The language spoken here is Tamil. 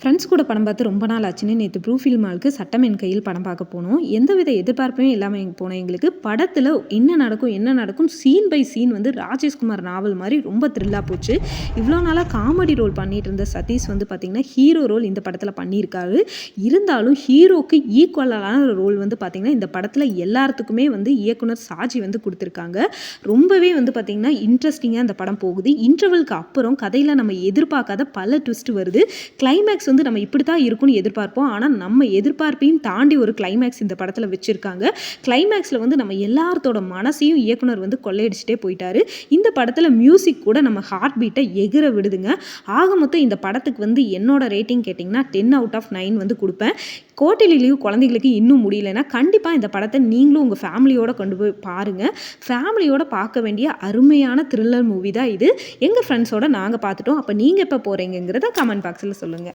ஃப்ரெண்ட்ஸ் கூட படம் பார்த்து ரொம்ப நாள் ஆச்சுன்னு நேற்று ப்ரூஃபில் மாலுக்கு சட்டம் என் கையில் படம் பார்க்க போனோம். எந்தவித எதிர்பார்ப்புமே இல்லாமல் போனோம். எங்களுக்கு படத்தில் என்ன நடக்கும் சீன் பை சீன் வந்து ராஜேஷ்குமார் நாவல் மாதிரி ரொம்ப த்ரில்லாக போச்சு. இவ்வளோ நாளாக காமெடி ரோல் பண்ணிட்டு இருந்த சதீஷ் வந்து பார்த்திங்கன்னா ஹீரோ ரோல் இந்த படத்தில் பண்ணியிருக்காரு. இருந்தாலும் ஹீரோக்கு ஈக்குவலான ரோல் வந்து பார்த்திங்கன்னா இந்த படத்தில் எல்லாத்துக்குமே வந்து இயக்குனர் சாஜி வந்து கொடுத்துருக்காங்க. ரொம்பவே வந்து பார்த்திங்கன்னா இன்ட்ரெஸ்டிங்காக இந்த படம் போகுது. இன்டர்வலுக்கு அப்புறம் கதையில் நம்ம எதிர்பார்க்காத பல ட்விஸ்ட் வருது. கிளைமேக்ஸ் வந்து நம்ம இப்படி தான் இருக்கும்னு எதிர்பார்ப்போம். ஆனால் நம்ம எதிர்பார்ப்பையும் தாண்டி ஒரு கிளைமேக்ஸ் இந்த படத்தில் வச்சுருக்காங்க. கிளைமேக்ஸில் வந்து நம்ம எல்லாத்தோட மனசையும் இயக்குனர் வந்து கொள்ளையடிச்சிட்டே போயிட்டாரு. இந்த படத்தில் மியூசிக் கூட நம்ம ஹார்ட் பீட்டை எகிற விடுதுங்க. ஆக மொத்தம் இந்த படத்துக்கு வந்து என்னோட ரேட்டிங் கேட்டிங்கன்னா 10/9 வந்து கொடுப்பேன். கோட்டிலி லீவ் குழந்தைகளுக்கு இன்னும் முடியலைன்னா கண்டிப்பாக இந்த படத்தை நீங்களும் உங்கள் ஃபேமிலியோடு கொண்டு போய் பாருங்கள். ஃபேமிலியோடு பார்க்க வேண்டிய அருமையான த்ரில்லர் மூவி தான் இது. எங்கள் ஃப்ரெண்ட்ஸோடு நாங்கள் பார்த்துட்டோம். அப்போ நீங்கள் எப்போ போகிறீங்கிறத கமெண்ட் பாக்ஸில் சொல்லுங்கள்.